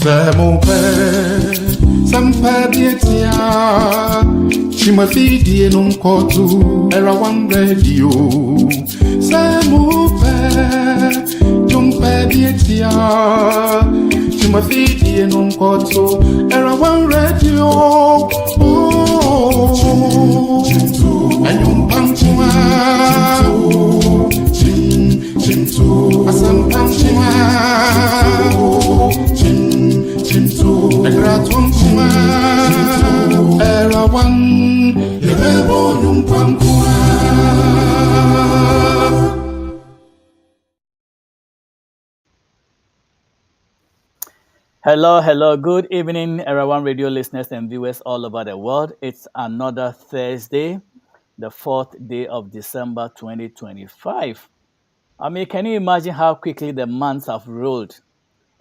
Samupe, Sampa Dietia, Chimothy non Kotu, Era One Radio. Samupe, Jumpa Dietia, Chimothy non Kotu, Era One Radio. Oh, and you Pankuma, Chintu, Asam Pankuma. Hello, good evening, Era One Radio listeners and viewers all over the world. It's another Thursday, the 4th day of December 2025. Can you imagine how quickly the months have rolled?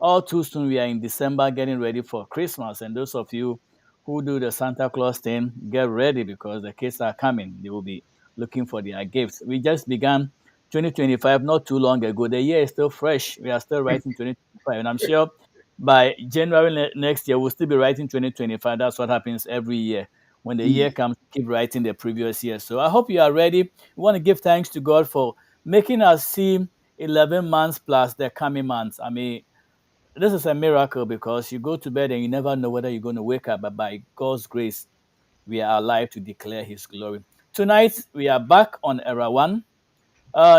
All too soon, we are in December getting ready for Christmas. And those of you who do the Santa Claus thing, get ready because the kids are coming. They will be looking for their gifts. We just began 2025 not too long ago. The year is still fresh. We are still writing 2025. And I'm sure by January next year, we'll still be writing 2025. That's what happens every year. When the year comes, keep writing the previous year. So I hope you are ready. We want to give thanks to God for making us see 11 months plus the coming months. This is a miracle because you go to bed and you never know whether you're going to wake up, but by God's grace, we are alive to declare His glory. Tonight, we are back on Era One.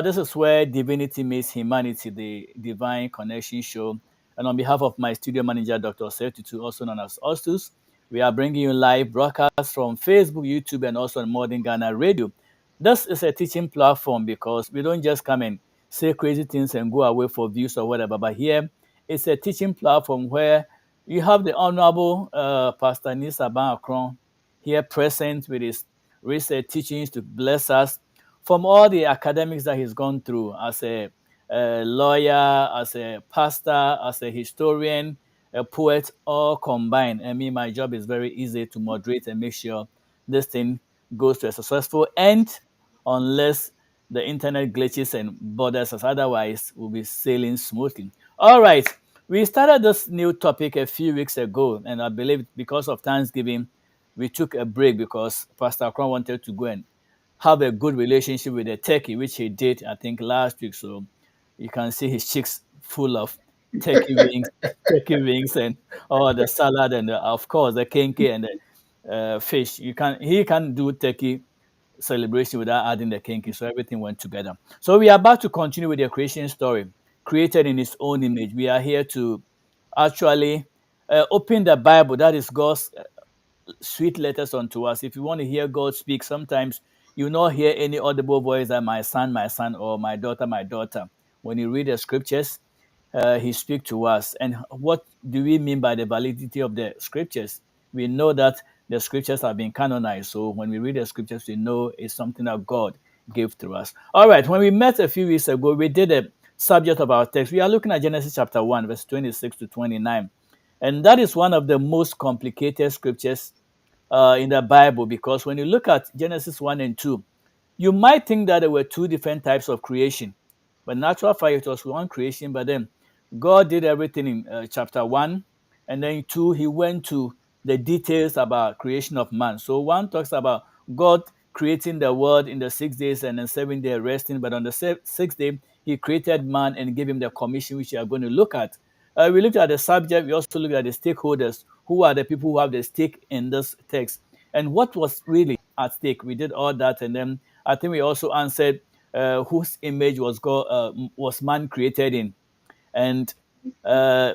This is where divinity meets humanity, the Divine Connection Show. And on behalf of my studio manager, Dr. Sertutu, also known as Ostus, we are bringing you live broadcasts from Facebook, YouTube, and also on Modern Ghana Radio. This is a teaching platform because we don't just come and say crazy things and go away for views or whatever, but here it's a teaching platform where you have the Honorable Pastor Nisa Ban here present with his recent teachings to bless us from all the academics that he's gone through as a lawyer, as a pastor, as a historian, a poet, all combined. My job is very easy to moderate and make sure this thing goes to a successful end, unless the internet glitches and bothers us. Otherwise, we'll be sailing smoothly. All right. We started this new topic a few weeks ago, and I believe because of Thanksgiving, we took a break because Pastor Kron wanted to go and have a good relationship with the turkey, which he did, I think, last week. So you can see his cheeks full of turkey wings, and all the salad, and of course the kenke and the fish. He can't do turkey celebration without adding the kenke, so everything went together. So we are about to continue with the creation story, created in His own image. We are here to actually open the Bible, that is God's sweet letters unto us. If you want to hear God speak, sometimes you not hear any audible voice like my son, or my daughter, my daughter. When you read the scriptures, He speaks to us. And what do we mean by the validity of the scriptures? We know that the scriptures have been canonized. So when we read the scriptures, we know it's something that God gave to us. All right, when we met a few weeks ago, we did a subject of our text. We are looking at Genesis chapter 1, verse 26 to 29. And that is one of the most complicated scriptures in the Bible, because when you look at Genesis 1 and 2, you might think that there were two different types of creation. But natural fact, it was one creation, but then God did everything in chapter 1, and then 2, He went to the details about creation of man. So 1 talks about God creating the world in the 6 days and then 7 day resting, but on the sixth day, He created man and gave him the commission, which we are going to look at. We looked at the subject. We also looked at the stakeholders. Who are the people who have the stake in this text? And what was really at stake? We did all that. And then I think we also answered whose image was man created in. And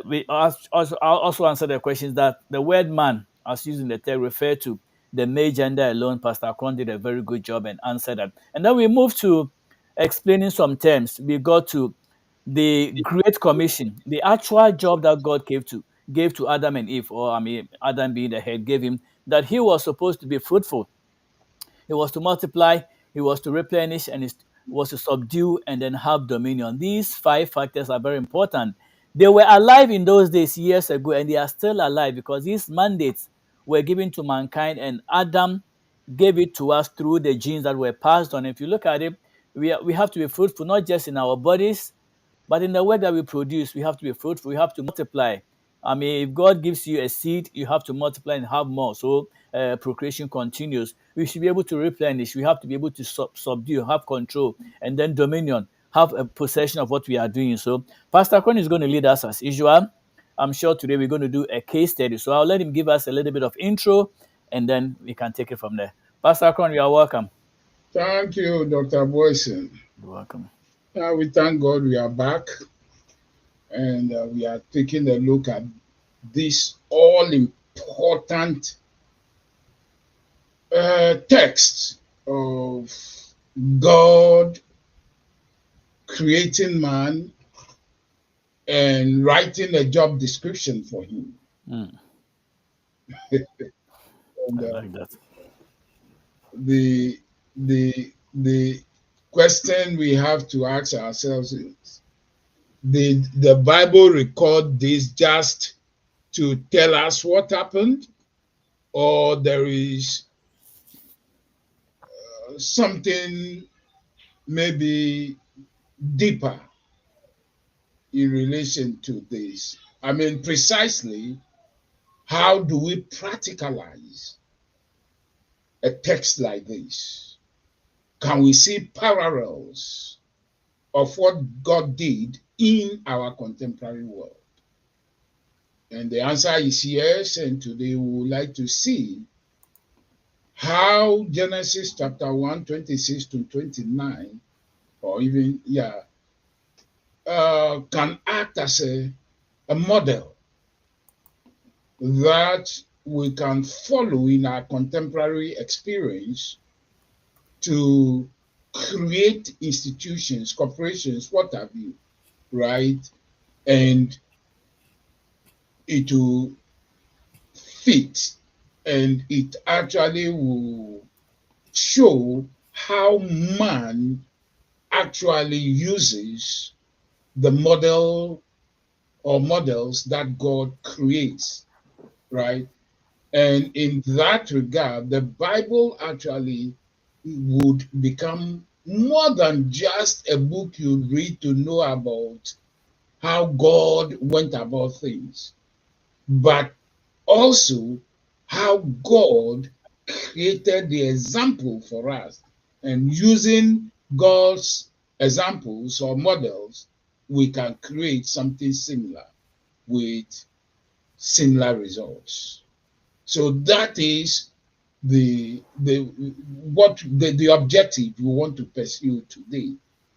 we also answered the questions that the word man, as used in the text, referred to the male gender alone. Pastor Kron did a very good job and answered that. And then we moved to explaining some terms. We got to the Great Commission, the actual job that God gave to Adam and Eve, Adam being the head, gave him, that he was supposed to be fruitful. He was to multiply, he was to replenish, and he was to subdue and then have dominion. These 5 factors are very important. They were alive in those days years ago, and they are still alive because these mandates were given to mankind, and Adam gave it to us through the genes that were passed on. If you look at it, we have to be fruitful, not just in our bodies, but in the work that we produce. We have to be fruitful. We have to multiply. I mean, if God gives you a seed, you have to multiply and have more. So procreation continues. We should be able to replenish. We have to be able to subdue, have control, and then dominion, have a possession of what we are doing. So Pastor Con is going to lead us as usual. I'm sure today we're going to do a case study. So I'll let him give us a little bit of intro, and then we can take it from there. Pastor Con, you are welcome. Thank you, Dr. Boison. You're welcome. We thank God we are back, and we are taking a look at this all important text of God creating man and writing a job description for him. Mm, And I like that. the question we have to ask ourselves is: did the Bible record this just to tell us what happened, or there is something maybe deeper in relation to this? I mean, precisely, how do we practicalize a text like this? Can we see parallels of what God did in our contemporary world? And the answer is yes. And today we would like to see how Genesis chapter 1, 26 to 29, or even, can act as a model that we can follow in our contemporary experience to create institutions, corporations, what have you, right? And it will fit, and it actually will show how man actually uses the model or models that God creates, right? And in that regard, the Bible actually would become more than just a book you read to know about how God went about things, but also how God created the example for us. And using God's examples or models, we can create something similar with similar results. So that is the objective we want to pursue today,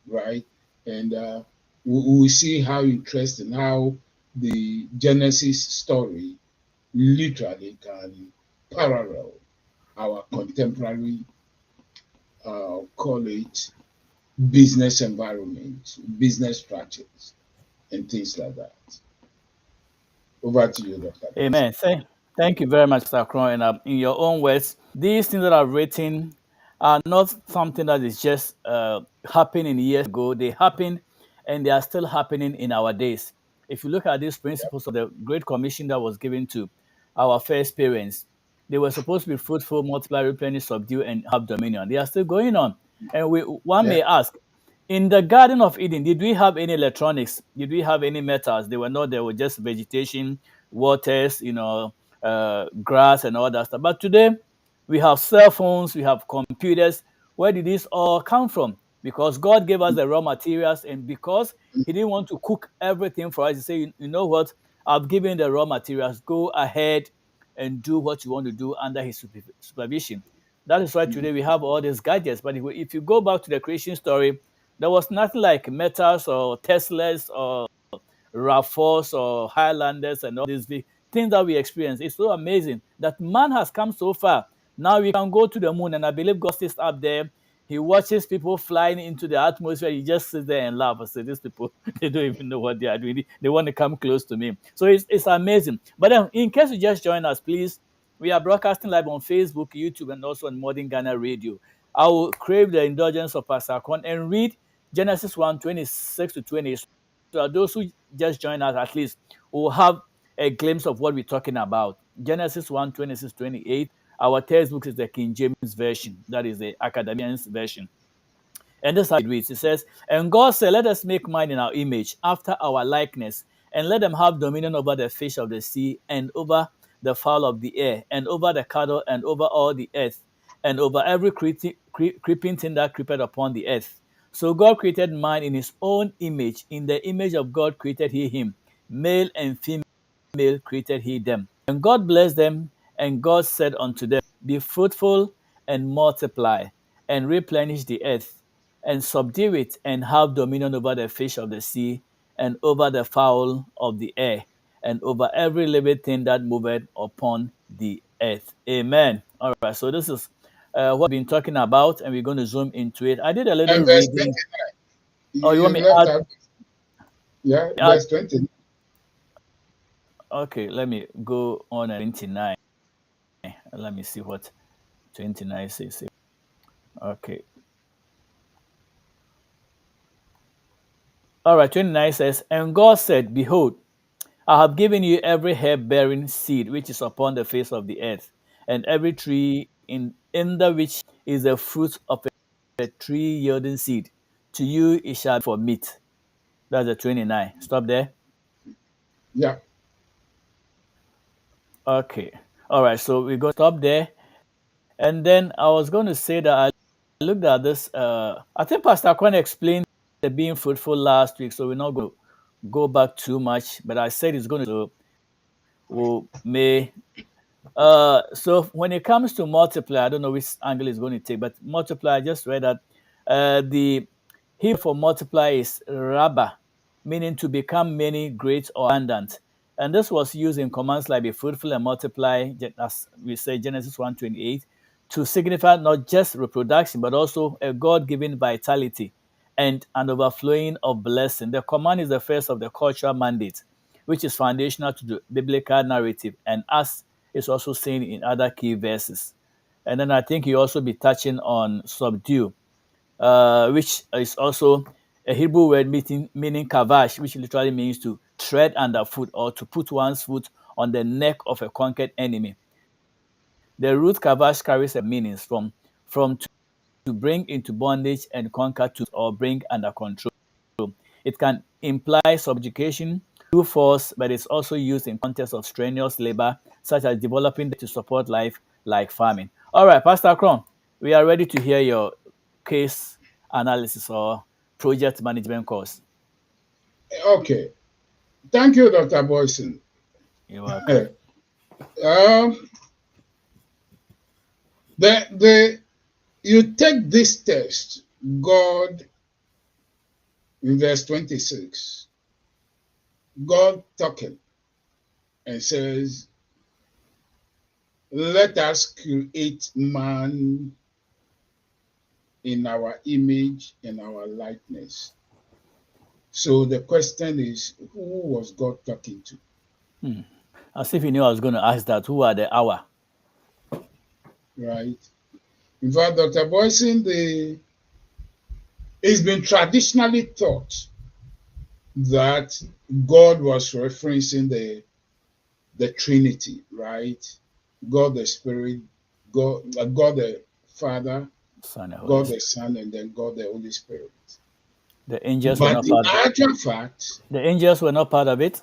right? And we see how interesting, how the Genesis story literally can parallel our contemporary, call it business environment, business structures, and things like that. Over to you, Dr. Boyce. Amen. Thank you very much, Mr. Crow. And in your own words, these things that are written are not something that is just happening years ago. They happen and they are still happening in our days. If you look at these principles of the Great Commission that was given to our first parents, they were supposed to be fruitful, multiply, replenish, subdue, and have dominion. They are still going on. And one Yeah. may ask, in the Garden of Eden, did we have any electronics? Did we have any metals? They were not. There were just vegetation, waters, grass and all that stuff. But today, we have cell phones, we have computers. Where did this all come from? Because God gave us the raw materials, and because He didn't want to cook everything for us, He said, you know what? I've given the raw materials. Go ahead and do what you want to do under His supervision. That is why today we have all these gadgets. But if you go back to the creation story, there was nothing like metals or Teslas or RAV4s or Highlanders and all these big things that we experience. It's so amazing that man has come so far. Now we can go to the moon, and I believe God sits up there. He watches people flying into the atmosphere. He just sits there and laughs and says, these people, they don't even know what they are doing. They want to come close to me. So it's amazing. But then, in case you just join us, please, we are broadcasting live on Facebook, YouTube, and also on Modern Ghana Radio. I will crave the indulgence of Pastor Kon and read Genesis 1, 26 to 20. So those who just join us, at least will have a glimpse of what we're talking about. Genesis 1, 26, 28. Our textbook is the King James Version. That is the Academian's version. And this is how it reads. It says, and God said, let us make man in our image, after our likeness, and let them have dominion over the fish of the sea, and over the fowl of the air, and over the cattle, and over all the earth, and over every creeping thing that creepeth upon the earth. So God created man in his own image. In the image of God created he him. Male and female created he them. And God blessed them, and God said unto them, be fruitful and multiply, and replenish the earth, and subdue it, and have dominion over the fish of the sea, and over the fowl of the air, and over every living thing that moveth upon the earth. Amen. All right, so this is what we've been talking about, and we're going to zoom into it. I did a little And verse reading. 29. Oh, you want You me left to out. Yeah, add? verse 20. Okay, let me go on at 29. Let me see what 29 says. Okay. All right, 29 says, and God said, behold, I have given you every herb bearing seed which is upon the face of the earth, and every tree in the which is the fruit of a tree yielding seed. To you it shall be for meat. That's the 29. Stop there. Yeah. Okay. All right, so we're going to stop there. And then I was going to say that I looked at this. I think Pastor Kwan explained the being fruitful last week, so we're not going to go back too much. But I said it's going to, we may. So when it comes to multiply, I don't know which angle it's going to take, but multiply, I just read that the Hebrew for multiply is rabba, meaning to become many, great, or abundant. And this was used in commands like be fruitful and multiply, as we say Genesis 1:28, to signify not just reproduction, but also a God-given vitality and an overflowing of blessing. The command is the first of the cultural mandate, which is foundational to the biblical narrative, and as is also seen in other key verses. And then I think you also be touching on subdue, which is also a Hebrew word meaning kavash, which literally means to tread underfoot or to put one's foot on the neck of a conquered enemy. The root kavash carries a meanings from to bring into bondage and conquer to or bring under control. It can imply subjugation through force, but it's also used in context of strenuous labor, such as developing to support life, like farming. All right, Pastor Kron, we are ready to hear your case analysis or project management course. Okay. Thank you, Dr. Boison. You're welcome. um, the you take this text, God, in verse 26, God talking and says, let us create man in our image and our likeness. So the question is, who was God talking to? As if you knew I was going to ask that. Who are the hour? Right. In fact, Dr. Boyson, it's been traditionally thought that God was referencing the Trinity, right? God the Spirit, God the Father, Son and Holy God Spirit. the Son, and then God the Holy Spirit. The angels were But not in part of it. actual fact, The angels were not part of it.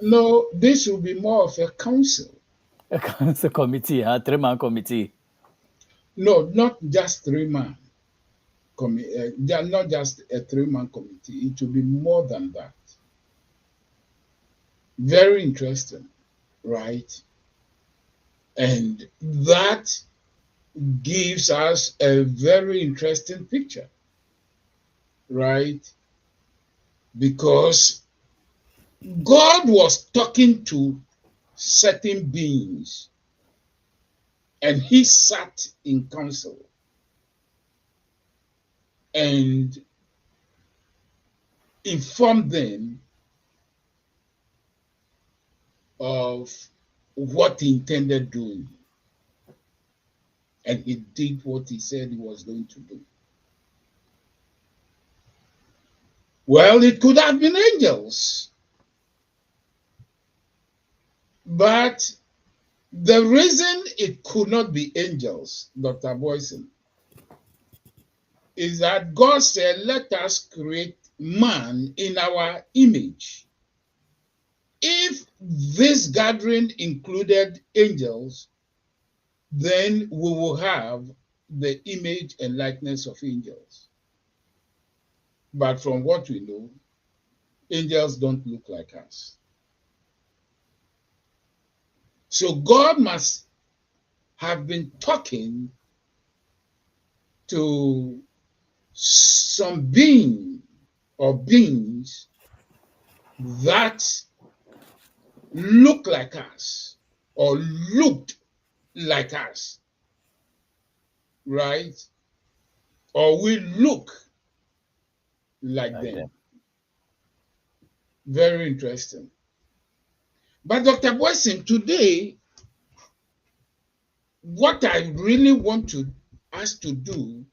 no, this will be more of a council. A council committee, a three-man committee. No, not just three-man. Not just a three-man committee. It will be more than that. Very interesting, right? And that gives us a very interesting picture, right? Because God was talking to certain beings and he sat in council and informed them of what he intended doing. And he did what he said he was going to do. Well, it could have been angels. But the reason it could not be angels, Dr. Boyson, is that God said, let us create man in our image. if this gathering included angels, then we will have the image and likeness of angels. But from what we know, angels don't look like us. So God must have been talking to some being or beings that look like us or looked like us, right? Or we look like them. Very interesting. But Dr. Boison, today, what I really want us to do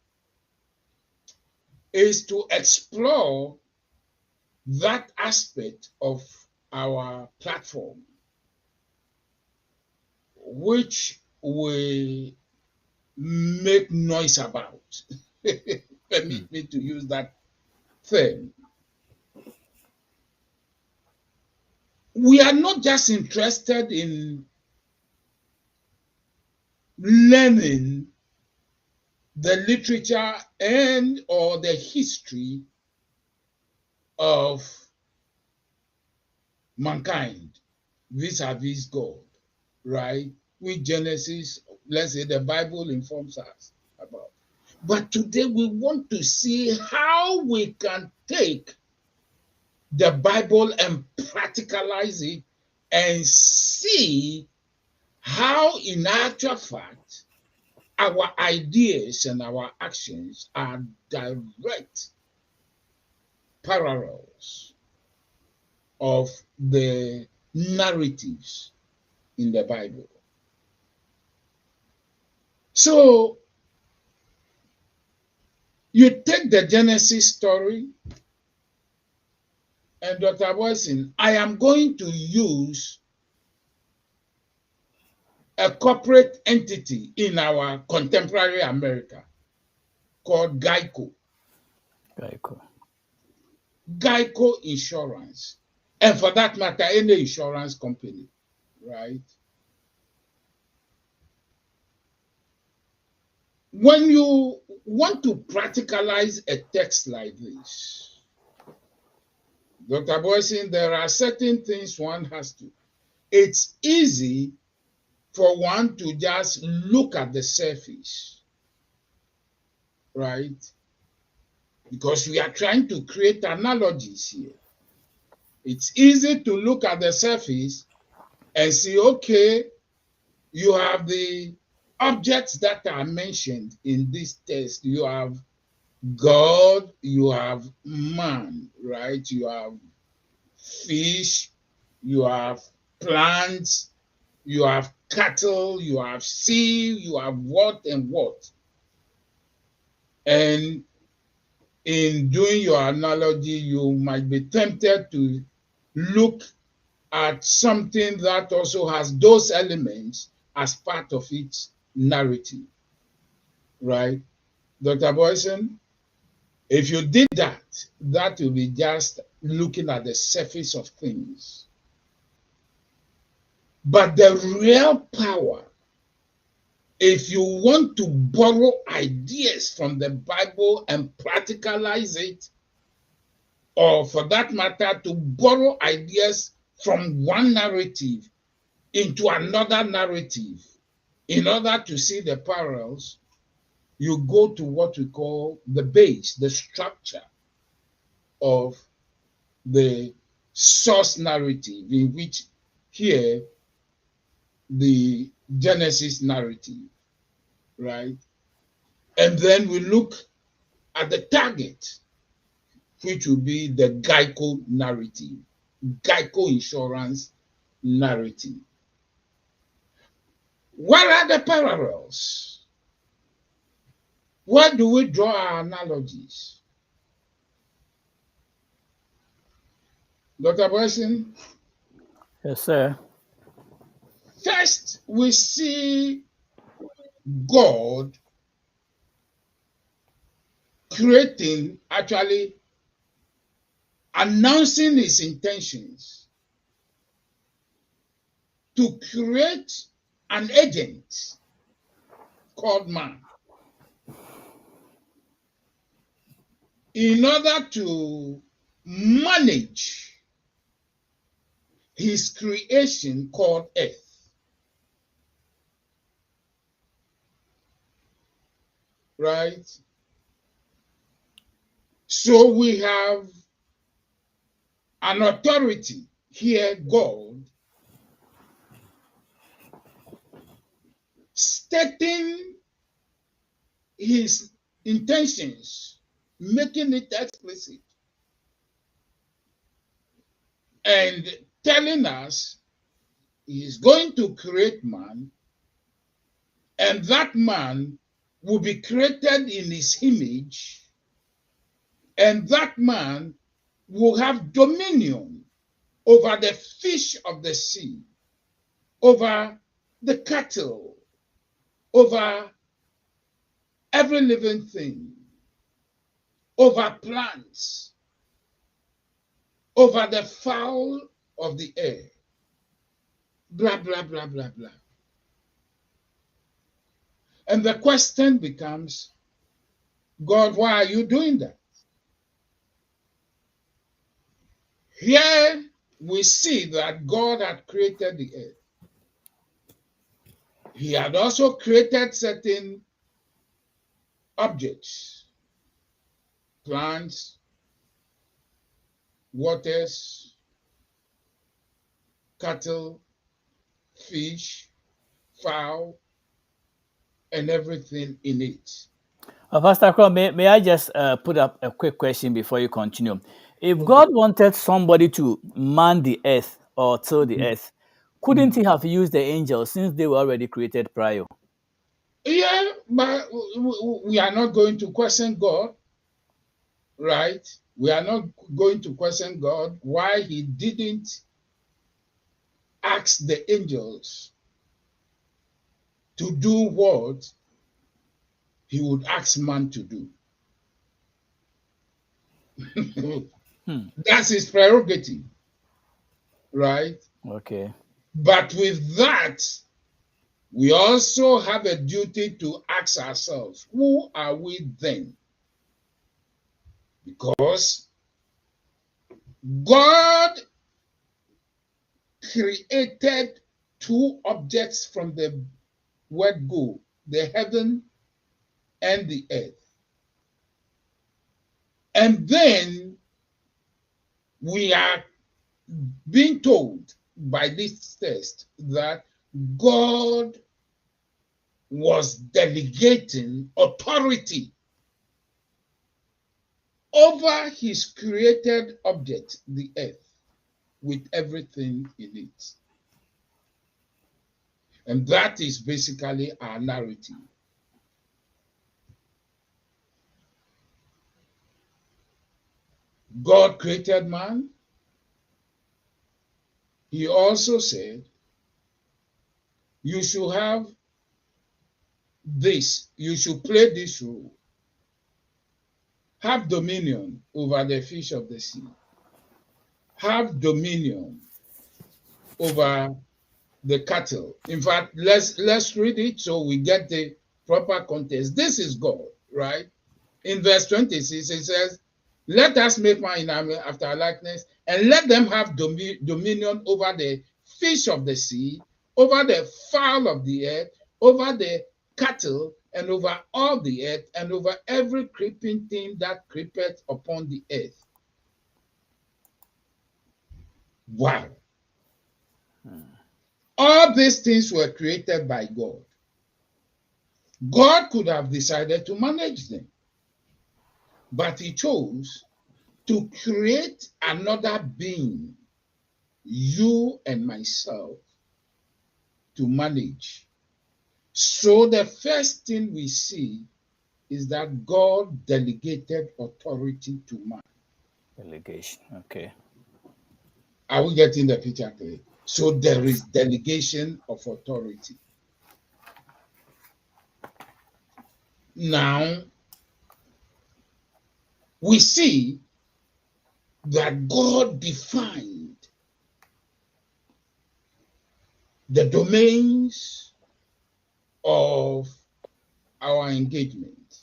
is to explore that aspect of our platform, which we make noise about. Permit me to use that term. We are not just interested in learning the literature and or the history of mankind vis-a-vis God, right? With Genesis, let's say the Bible informs us about. But today we want to see how we can take the Bible and practicalize it and see how, in actual fact, our ideas and our actions are direct parallels of the narratives in the Bible. So you take the Genesis story, and Dr. Boison, I am going to use a corporate entity in our contemporary America called Geico. Geico Insurance. And for that matter, any insurance company, right? When you want to practicalize a text like this, Dr. Boison, there are certain things one has to. It's easy for one to just look at the surface, right? Because we are trying to create analogies here. It's easy to look at the surface and see, okay, you have the objects that are mentioned in this text. You have God, you have man, right? You have fish, you have plants, you have cattle, you have sea, you have what and what. And in doing your analogy, you might be tempted to look at something that also has those elements as part of its narrative, right? Dr. Boison, if you did that, that will be just looking at the surface of things. But the real power, if you want to borrow ideas from the Bible and practicalize it, or for that matter, to borrow ideas from one narrative into another narrative, in order to see the parallels, you go to what we call the base, the structure of the source narrative, in which here the Genesis narrative, right? And then we look at the target, which will be the Geico narrative, Geico insurance narrative. What are the parallels? Where do we draw our analogies? Dr. Boison? Yes, sir. First, we see God creating, actually announcing his intentions to create an agent called man in order to manage his creation called earth. Right? So we have an authority here, God, stating his intentions, making it explicit, and telling us he is going to create man, and that man will be created in his image, and that man will have dominion over the fish of the sea, over the cattle, over every living thing, over plants, over the fowl of the air, blah, blah, blah, blah, blah. And the question becomes, God, why are you doing that? Here we see that God had created the earth. He had also created certain objects, plants, waters, cattle, fish, fowl, and everything in it. Pastor Crow, may I just put up a quick question before you continue? If God wanted somebody to man the earth or till the earth, couldn't he have used the angels since they were already created prior? Yeah, but we are not going to question God, right? We are not going to question God why he didn't ask the angels to do what he would ask man to do. That's his prerogative, right? Okay. But with that, we also have a duty to ask ourselves, who are we then? Because God created two objects from the word go, the heaven and the earth. And then we are being told by this text that God was delegating authority over his created object, the earth, with everything in it. And that is basically our narrative. God created man. He also said, you should have this, you should play this role. Have dominion over the fish of the sea. Have dominion over the cattle. In fact, let's read it so we get the proper context. This is God, right? In verse 26, it says, let us make man in our image after our likeness, and let them have dominion over the fish of the sea, over the fowl of the earth, over the cattle, and over all the earth, and over every creeping thing that creepeth upon the earth. Wow. All these things were created by God. God could have decided to manage them, but he chose to create another being, you and myself, to manage. So the first thing we see is that God delegated authority to man. Delegation, okay. Are we getting the picture clear? So there is delegation of authority. Now, we see that God defined the domains of our engagement,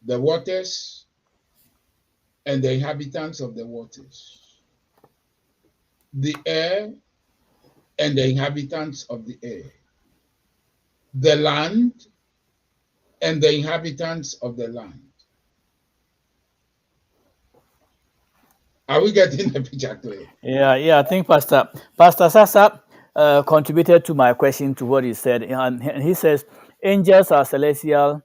the waters and the inhabitants of the waters, the air and the inhabitants of the air, the land and the inhabitants of the land. Are we getting the picture clear? Yeah. I think Pastor Sasa contributed to my question to what he said, and he says angels are celestial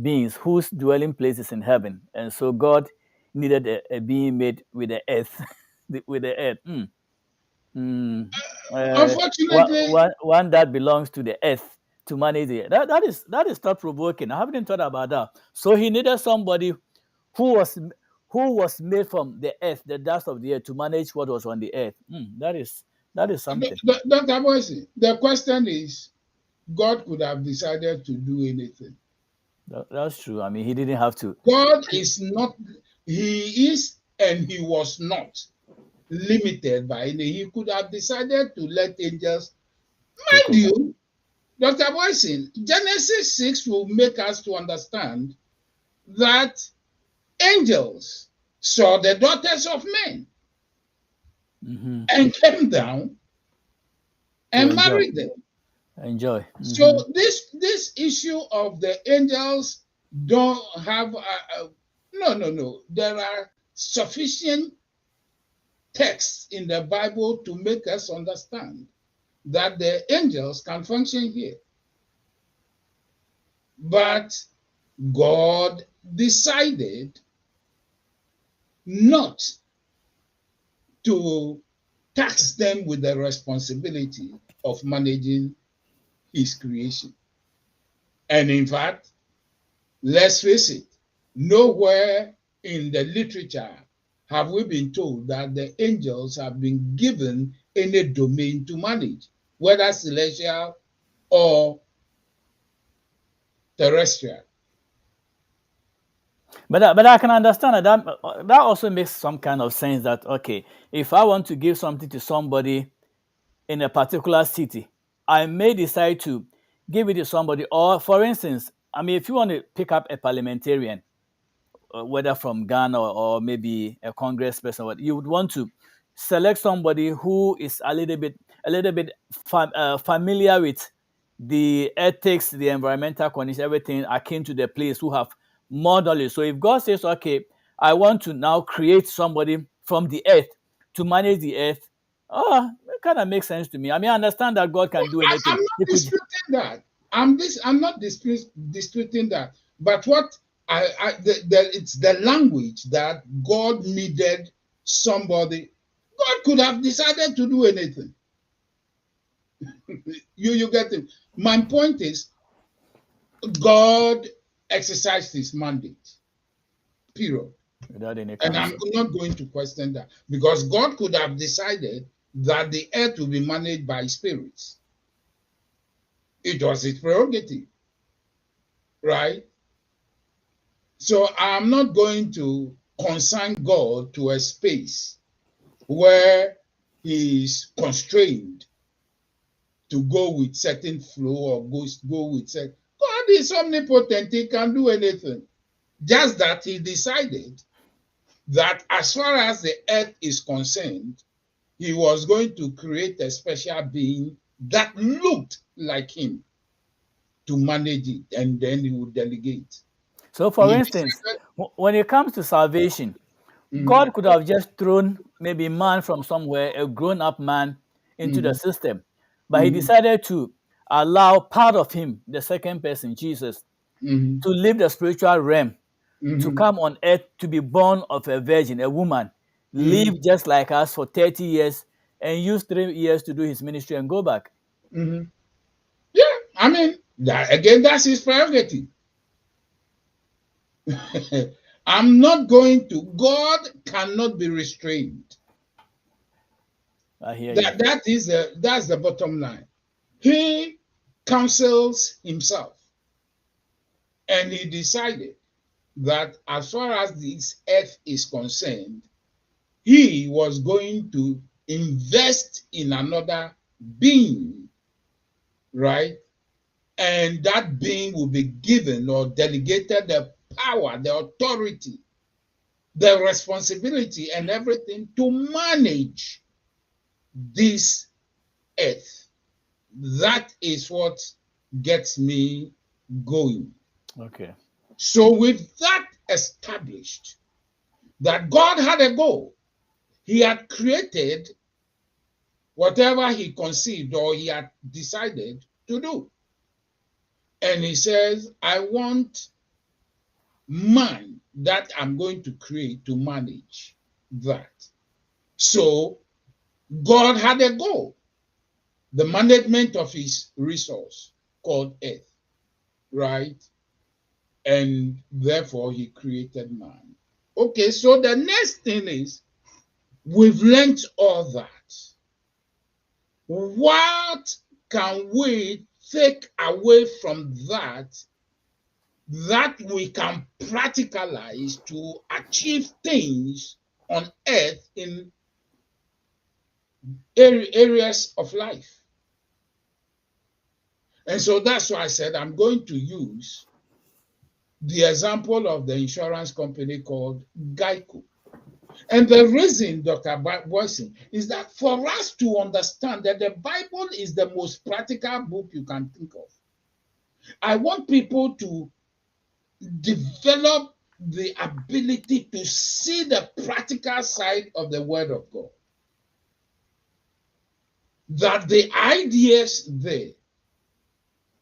beings whose dwelling place is in heaven, and so God needed a being made with the earth, with the earth. Mm. Unfortunately, One that belongs to the earth to manage it. That is thought provoking. I haven't thought about that. So he needed somebody who was who was made from the earth, the dust of the earth, to manage what was on the earth. That is something. Dr. Boise, the question is God could have decided to do anything. That's true. I mean, he didn't have to God is not, he is and he was not limited by any. He could have decided to let angels, take mind over. you, Dr. Boyson, Genesis 6 will make us to understand that angels saw the daughters of men Hmm. and came down To and enjoy, married them. enjoy. So this issue of the angels don't have no. There are sufficient texts in the Bible to make us understand that the angels can function here. But God decided not to tax them with the responsibility of managing his creation. And in fact, let's face it, nowhere in the literature have we been told that the angels have been given any domain to manage, whether celestial or terrestrial. But I can understand that also makes some kind of sense that okay, if I want to give something to somebody in a particular city, I may decide to give it to somebody. Or, for instance, I mean, if you want to pick up a parliamentarian, whether from Ghana or maybe a congressperson, you would want to select somebody who is a little bit familiar with the ethics, the environmental conditions, everything akin to the place, who have more knowledge. So if God says, okay, I want to now create somebody from the earth to manage the earth, it kind of makes sense to me. I mean, I understand that God can do I'm anything. not He could. disputing that. I'm not disputing that. But what it's the language that God needed somebody. God could have decided to do anything. You get it. My point is, God exercised his mandate. Period. Without any And I'm counsel. not going to question that because God could have decided that the earth will be managed by spirits. It was his prerogative, right? So I'm not going to consign God to a space where he is constrained to go with certain flow or go with certain. God is omnipotent, he can do anything. Just that he decided that as far as the earth is concerned, he was going to create a special being that looked like him to manage it, and then he would delegate. So, for He instance, decided, when it comes to salvation, mm, God could have just thrown maybe man from somewhere, a grown up man, into the mm, system. But he mm, decided to allow part of him, the second person, Jesus, mm, to leave the spiritual realm, to mm, come on earth, to be born of a virgin, a woman, live mm, just like us for 30 years, and use 3 years to do his ministry and go back. mm. Yeah, I mean, that, again, that's his prerogative. I'm not going to, God cannot be restrained. I hear you. That's the bottom line. He counsels himself, and he decided that as far as this earth is concerned, he was going to invest in another being right? And that being will be given or delegated the power, the authority, the responsibility, and everything to manage this earth. That is what gets me going. Okay. So, with that established, that God had a goal, He had created whatever He conceived or He had decided to do. And He says, I want man that I'm going to create to manage that. So, God had a goal, the management of His resource called earth, right? And therefore, He created man. Okay, so the next thing is, we've learned all that. What can we take away from that that we can practicalize to achieve things on earth in areas of life? And so that's why I said I'm going to use the example of the insurance company called Geico. And the reason, Dr. Boison, is that for us to understand that the Bible is the most practical book you can think of, I want people to develop the ability to see the practical side of the Word of God. That the ideas there,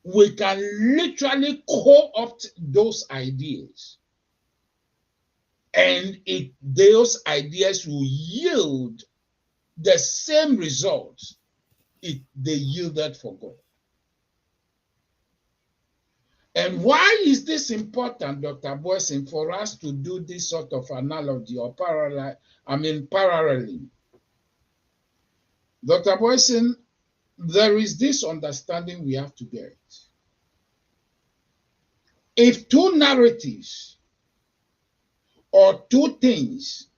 we can literally co-opt those ideas. And those ideas will yield the same results they yielded for God. And why is this important, Dr. Boison, for us to do this sort of analogy or paralleling? Dr. Boison, there is this understanding we have to get. If two narratives or two things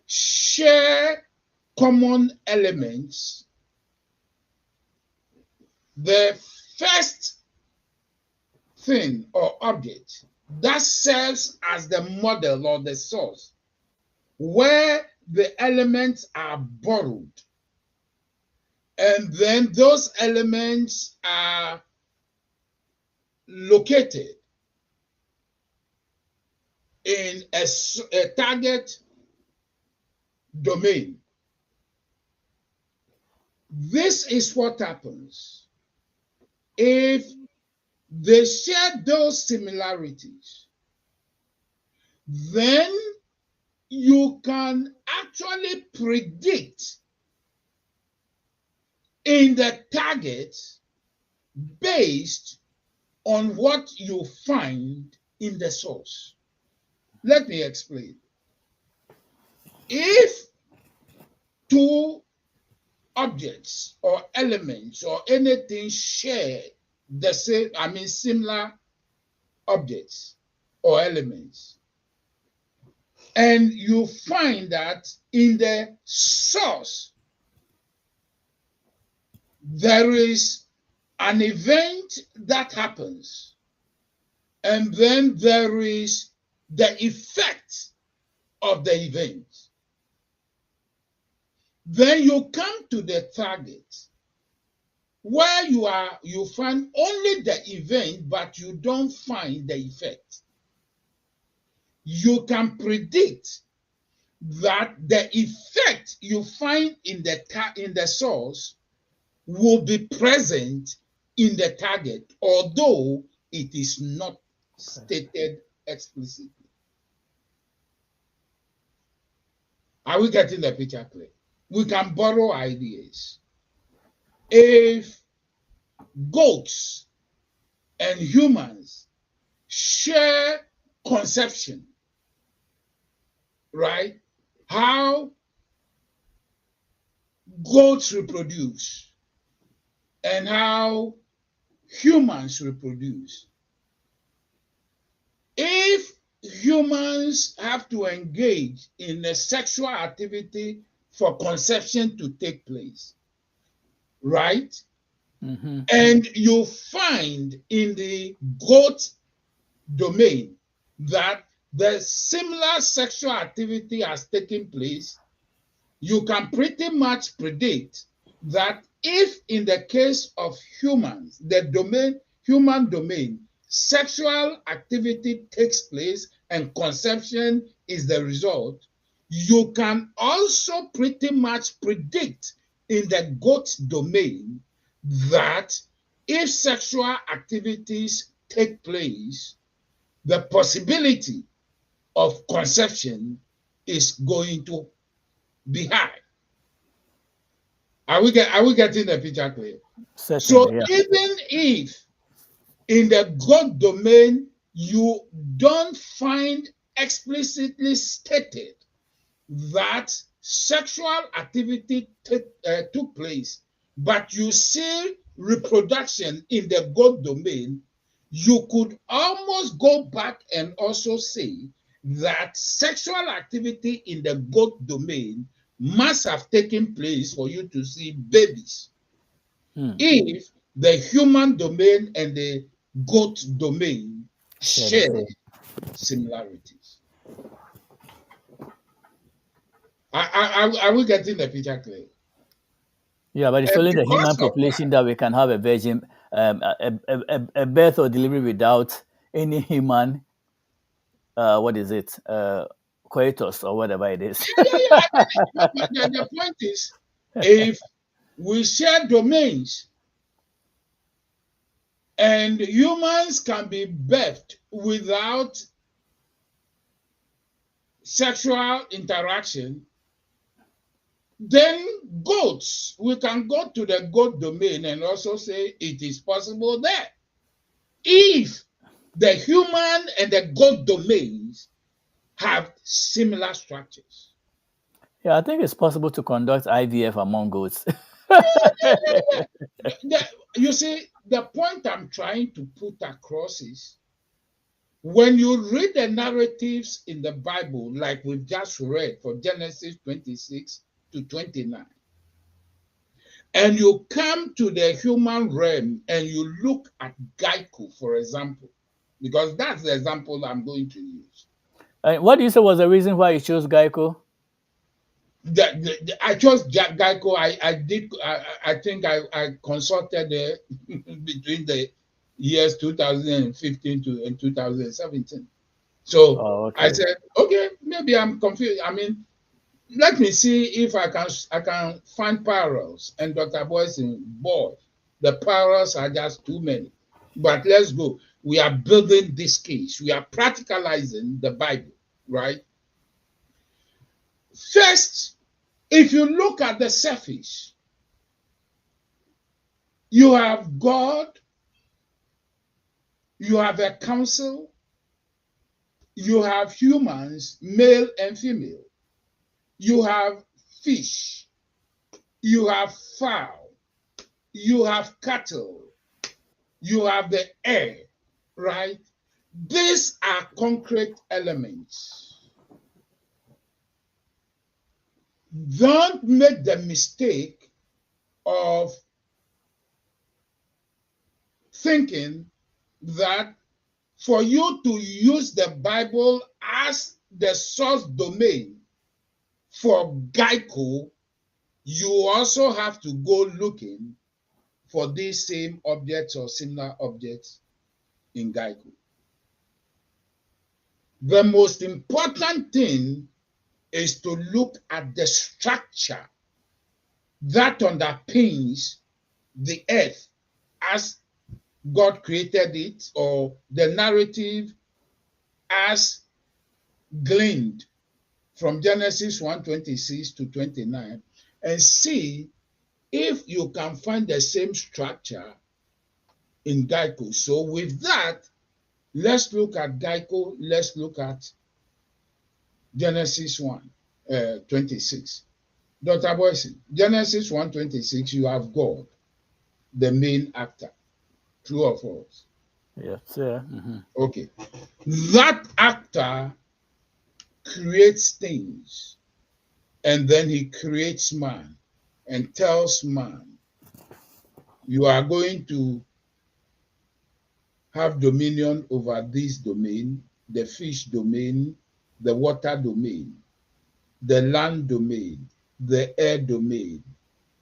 share common elements, the first thing or object that serves as the model or the source where the elements are borrowed, and then those elements are located in a target domain. This is what happens if they share those similarities. Then you can actually predict in the target based on what you find in the source. Let me explain. If two objects or elements or anything share the same, similar objects or elements, and you find that in the source there is an event that happens, and then there is the effect of the event. Then you come to the target where you find only the event, but you don't find the effect. You can predict that the effect you find in the source will be present in the target, although it is not stated explicitly. Are we getting the picture clear? We can borrow ideas. If goats and humans share conception, right? How goats reproduce and how humans reproduce. If humans have to engage in a sexual activity for conception to take place, right? And you find in the goat domain that the similar sexual activity has taken place. You can pretty much predict that if in the case of humans, human domain, sexual activity takes place and conception is the result, you can also pretty much predict in the goat domain that if sexual activities take place, the possibility of conception is going to be high. Are we getting the picture clear? Certainly, So yeah. even if in the God domain you don't find explicitly stated that sexual activity took place, but you see reproduction in the God domain, you could almost go back and also say that sexual activity in the God domain must have taken place for you to see babies. If the human domain and the goat domain share similarities. Are we getting the picture clear? Yeah, but it's And only the human because of population that we can have a virgin, a birth or delivery without any human, what is it, coitus or whatever it is. but the point is, if we share domains and humans can be birthed without sexual interaction, then goats, we can go to the goat domain and also say it is possible there. If the human and the goat domains have similar structures. Yeah, I think it's possible to conduct IVF among goats. You see, the point I'm trying to put across is when you read the narratives in the Bible, like we've just read for Genesis 26 to 29, and you come to the human realm and you look at Geico, for example, because that's the example I'm going to use. What do you say was the reason why you chose Geico? I chose Geico. I think I consulted between the years 2015 and 2017. So I said, okay, maybe I'm confused. I mean, let me see if I can find parallels. And Dr. Boison, boy, the parallels are just too many. But let's go. We are building this case. We are practicalizing the Bible, right? First, if you look at the surface, you have God, you have a council, you have humans, male and female, you have fish, you have fowl, you have cattle, you have the air, right? These are concrete elements. Don't make the mistake of thinking that for you to use the Bible as the source domain for Geico, you also have to go looking for these same objects or similar objects in Geico. The most important thing is to look at the structure that underpins the earth as God created it, or the narrative as gleaned from Genesis 1:26 to 29, and see if you can find the same structure in Geico. So with that, let's look at Geico. Let's look at Genesis 1:26. Dr. Boison, Genesis 1:26, you have God, the main actor. True or false? Yes, sir. Mm-hmm. Okay. That actor creates things, and then he creates man and tells man, you are going to have dominion over this domain, the fish domain, the water domain, the land domain, the air domain,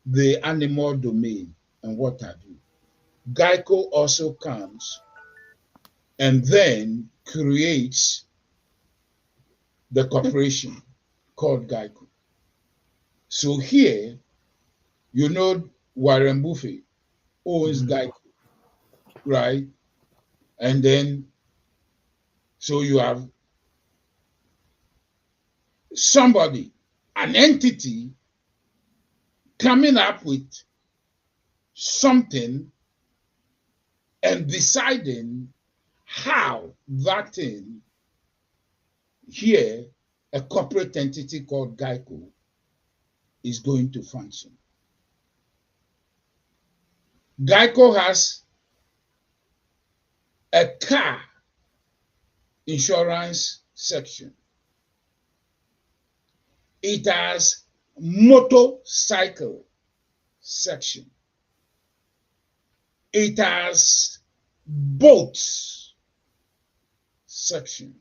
the animal domain, and what have you. Geico also comes and then creates the corporation called Geico. So here, Warren Buffett owns Geico, right? And then, so you have somebody, an entity coming up with something and deciding how that thing here, a corporate entity called Geico, is going to function. Geico has a car insurance section. It has motorcycle section. It has boats section.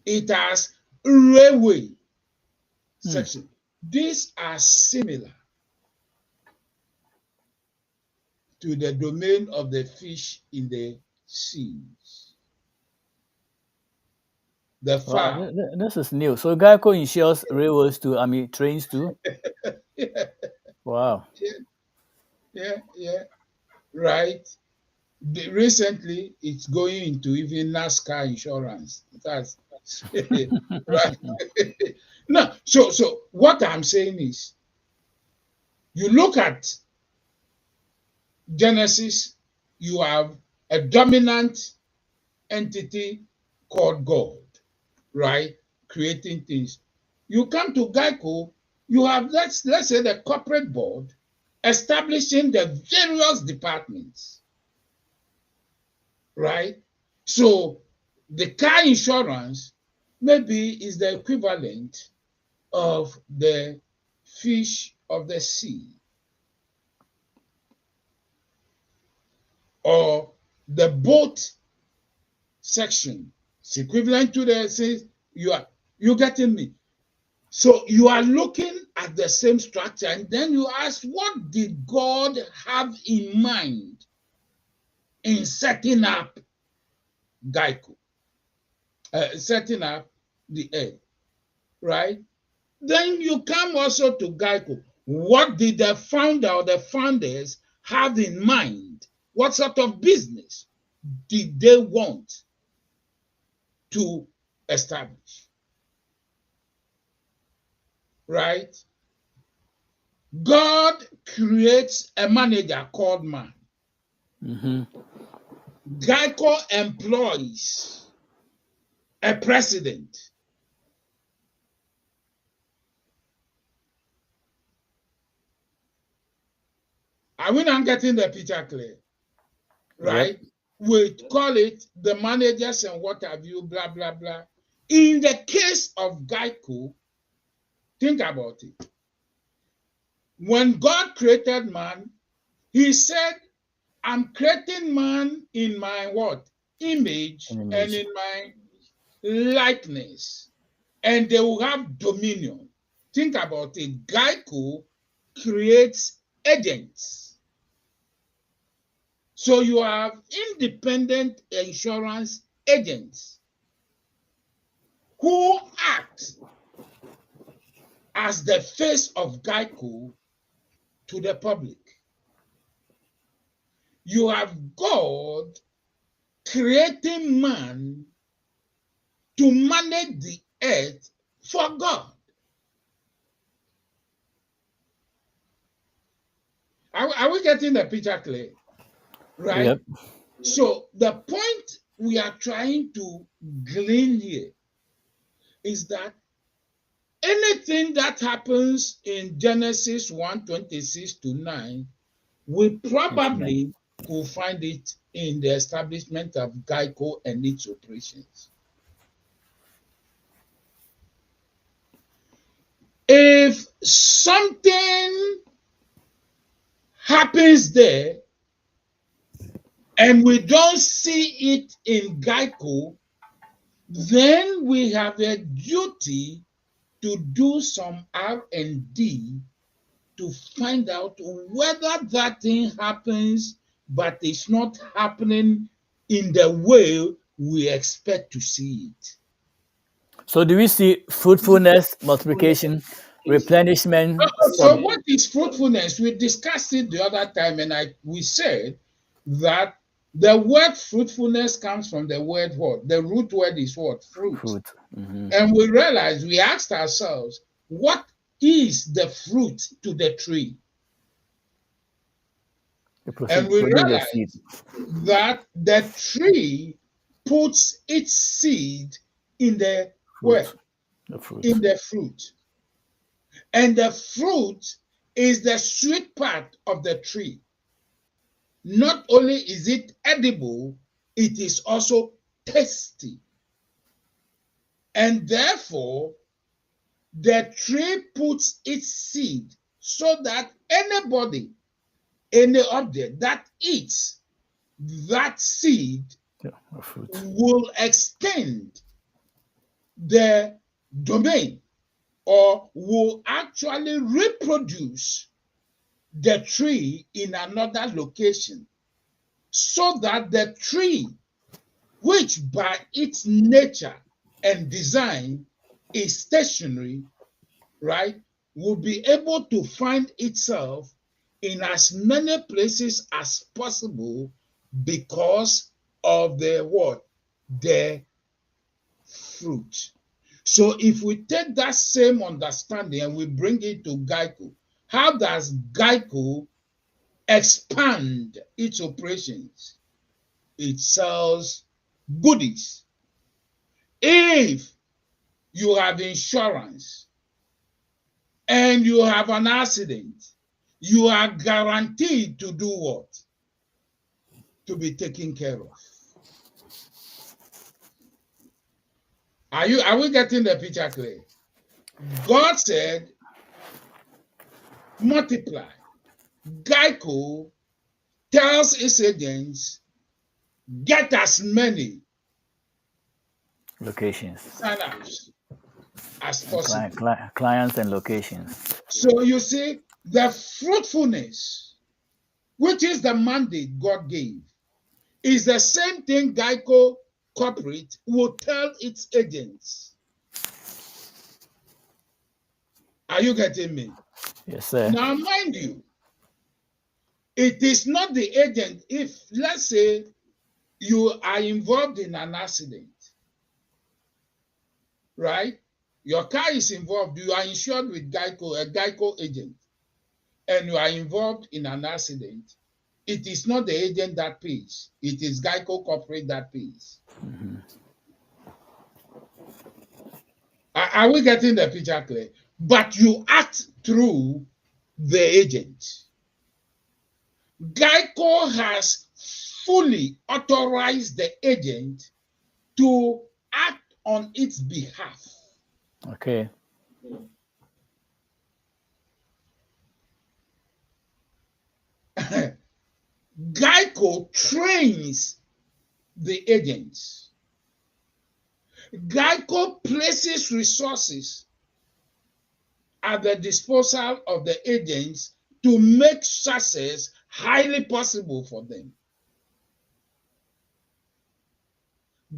It has railway section. These are similar to the domain of the fish in the seas. The fowl. Wow, this is new. So Geico insures railways too. I mean, trains too. Yeah, Wow. yeah, right. Recently, it's going into even NASCAR insurance. That's right. No, so what I'm saying is, you look at Genesis, you have a dominant entity called God, right? Creating things. You come to Geico, you have let's say the corporate board establishing the various departments, right? So the car insurance maybe is the equivalent of the fish of the sea, or the boat section. It's equivalent to the sea. You getting me? So you are looking at the same structure, and then you ask, what did God have in mind in setting up Geico, setting up the earth, right? Then you come also to Geico. What did the founder or the founders have in mind? What sort of business did they want to establish? Right? God creates a manager called man. Geico employs a president. Are we not getting the picture clear? Right? Yep. We call it the managers and what have you, blah, blah, blah. In the case of Geico, think about it. When God created man, he said, I'm creating man in my what? Image and in my likeness. And they will have dominion. Think about it. Geico creates agents. So you have independent insurance agents who act as the face of Geico to the public. You have God creating man to manage the earth for God. Are we getting the picture clear? Right? Yep. So the point we are trying to glean here is that anything that happens in Genesis 1:26 to 9, we probably could find it in the establishment of Geico and its operations. If something happens there and we don't see it in Geico, then we have a duty to do some R&D to find out whether that thing happens, but it's not happening in the way we expect to see it. So do we see fruitfulness, multiplication, replenishment, So what is fruitfulness? We discussed it the other time, and we said that the word fruitfulness comes from the word what? The root word is what? Fruit. fruit? Mhm. And we realized, we asked ourselves, what is the fruit to the tree? And we Produce the seed. realized that the tree puts its seed in the where? Fruit. The fruit. In the fruit. And the fruit is the sweet part of the tree. Not only is it edible, it is also tasty. And therefore, the tree puts its seed so that anybody, any object that eats that seed Yeah, the fruit. will extend the domain or will actually reproduce the tree in another location, so that the tree, which by its nature and design is stationary, right, will be able to find itself in as many places as possible because of the what? The fruit. So if we take that same understanding and we bring it to Geico, how does Geico expand its operations? It sells goodies. If you have insurance and you have an accident, you are guaranteed to do what? To be taken care of. Are we getting the picture clear? God said, multiply. Geico tells its agents, get as many Locations. sign-ups as possible. Clients and locations. So you see, the fruitfulness, which is the mandate God gave, is the same thing Geico Corporate will tell its agents. Are you getting me? Yes, sir. Now, mind you, it is not the agent. If, let's say, you are involved in an accident, right? Your car is involved, you are insured with Geico, a Geico agent, and you are involved in an accident. It is not the agent that pays. It is Geico Corporate that pays. Mm-hmm. Are we getting the picture clear? But you act through the agent. Geico has fully authorized the agent to act on its behalf. Okay. Geico trains the agents. Geico places resources at the disposal of the agents to make success highly possible for them.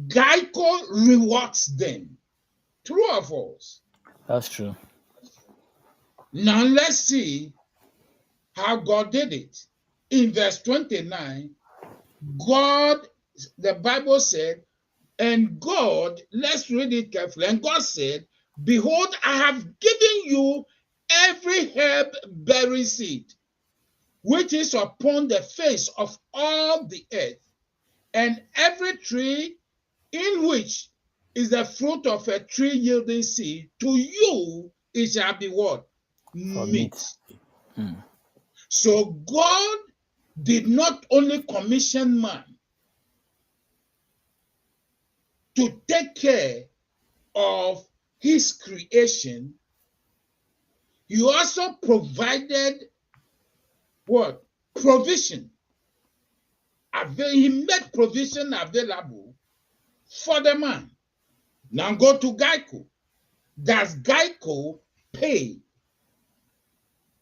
Geico rewards them. True or false? That's true. Now let's see how God did it. In verse 29, God, the Bible said, and God, let's read it carefully. And God said, behold, I have given you every herb bearing seed, which is upon the face of all the earth, and every tree in which is the fruit of a tree yielding seed, to you it shall be what? Meat. Mm. So God did not only commission man to take care of his creation, he also provided what? provision. He made provision available for the man. Now go to Geico. Does Geico pay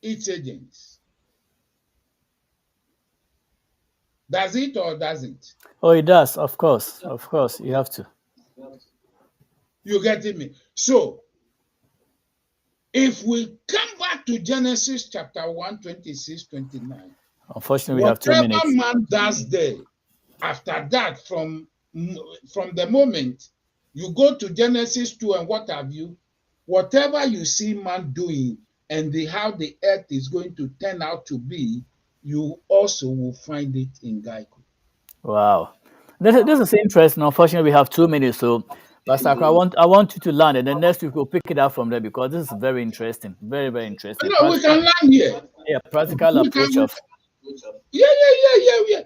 its agents? Does it or doesn't? Oh, it does. Of course. Of course. You have to. You getting me? So, if we come back to Genesis chapter 1, 26, 29, Unfortunately, we have 2 whatever minutes. man does there, after that, from the moment you go to Genesis 2 and what have you, whatever you see man doing and how the earth is going to turn out to be, you also will find it in Geico. Wow. This is interesting. Unfortunately, we have 2 minutes. So, Pastor Akra, I want you to learn, and then next week we'll pick it up from there because this is very interesting. Very, very interesting. No, we can learn here. Yeah, practical We approach can, of yeah.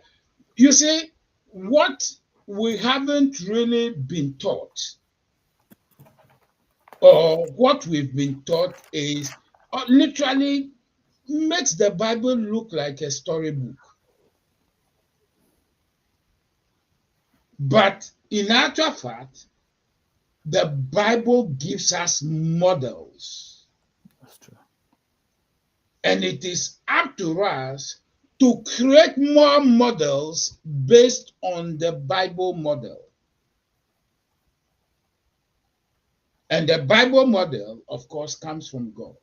You see, what we haven't really been taught, or what we've been taught, is literally makes the Bible look like a storybook. But in actual fact, the Bible gives us models. That's true. And it is up to us to create more models based on the Bible model. And the Bible model, of course, comes from God.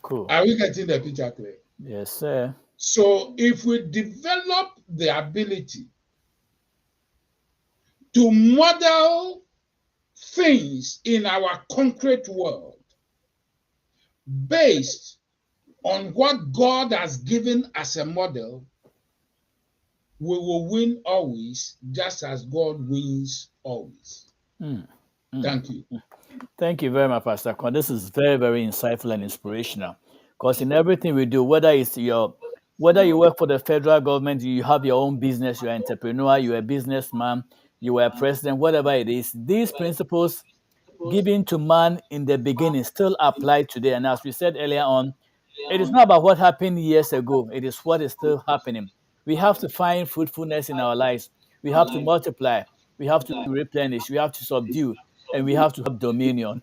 Cool. Are we getting the picture clear? Yes, sir. So if we develop the ability to model things in our concrete world based on what God has given as a model, we will win always, just as God wins always. Thank you. Thank you very much, Pastor Kwan. This is very, very insightful and inspirational. Because in everything we do, whether you work for the federal government, you have your own business, you're an entrepreneur, you're a businessman, you are a president, whatever it is, these principles given to man in the beginning still apply today. And as we said earlier on, it is not about what happened years ago, it is what is still happening. We have to find fruitfulness in our lives. We have to multiply. We have to replenish. We have to subdue. And we have to have dominion.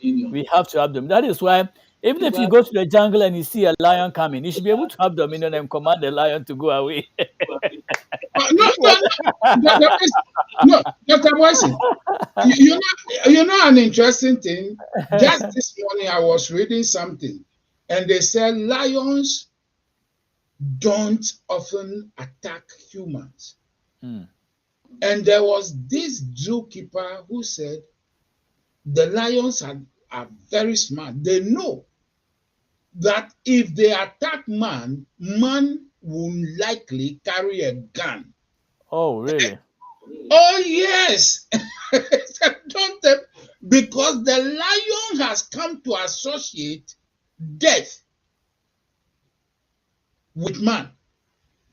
We have to have them. That is why, even if you go to the jungle and you see a lion coming, you should be able to have dominion and command the lion to go away. No, Dr. Boison, you know an interesting thing? Just this morning, I was reading something, and they said lions don't often attack humans. And there was this zookeeper who said the lions are very smart. They know that if they attack man will likely carry a gun. Oh, really? Oh, yes. Don't because the lion has come to associate death with man,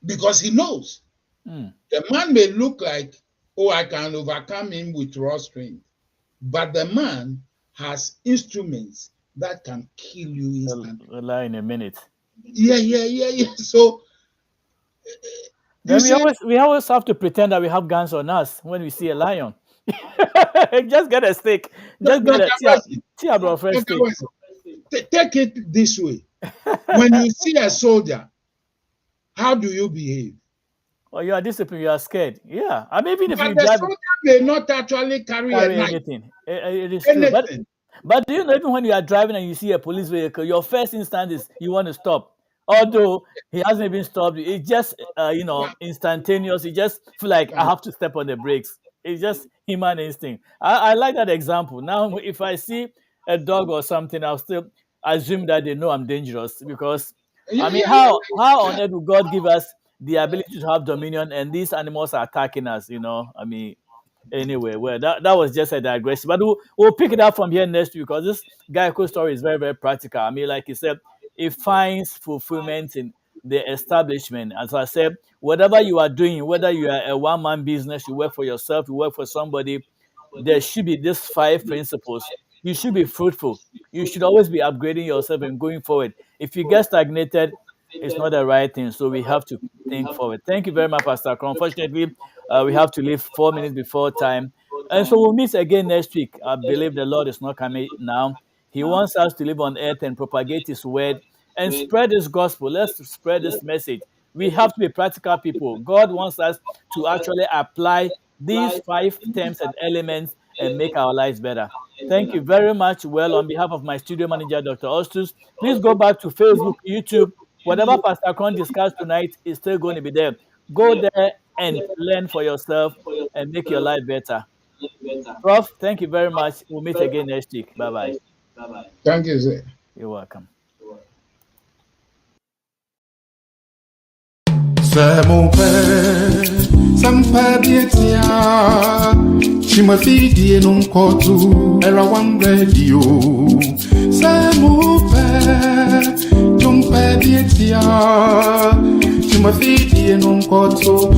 because he knows the man may look like, oh, I can overcome him with raw strength, but the man has instruments that can kill you instantly. A lie in a minute. Yeah. So we always have to pretend that we have guns on us when we see a lion. Just get a stick. Just get a tia bro first stick. Take it this way. When you see a soldier, how do you behave? Well, you are disciplined, you are scared. Yeah. I mean, even if you the drive, soldier may not actually carry a knife. anything. It is true. But do you know, even when you are driving and you see a police vehicle, your first instinct is you want to stop. Although he hasn't even stopped, it's just instantaneous. You just feel like I have to step on the brakes. It's just human instinct. I like that example. Now, if I see a dog or something, I'll still assume that they know I'm dangerous because how on earth would God give us the ability to have dominion and these animals are attacking us? Anyway, well, that was just a digression, but we'll pick it up from here next week because this Geico story is very, very practical. Like you said, it finds fulfillment in the establishment. As I said, whatever you are doing, whether you are a one-man business, you work for yourself, you work for somebody, there should be these 5 principles. You should be fruitful. You should always be upgrading yourself and going forward. If you get stagnated, it's not the right thing. So we have to think forward. Thank you very much, Pastor Kron. Unfortunately, we have to leave 4 minutes before time. And so we'll meet again next week. I believe the Lord is not coming now. He wants us to live on earth and propagate his word and spread his gospel. Let's spread this message. We have to be practical people. God wants us to actually apply these 5 terms and elements and make our lives better. Thank you very much. Well, on behalf of my studio manager, Dr. Ostus, please go back to Facebook, YouTube. Whatever Pastor Kron discussed tonight is still going to be there. Go there and learn for yourself and make your life better. Prof, thank you very much. We'll meet again next week. Bye-bye. Thank you, sir. You're welcome. Sampabietia Chimafidi non kotu era one radio Samupe Jumpabietia Chimafidi non kotu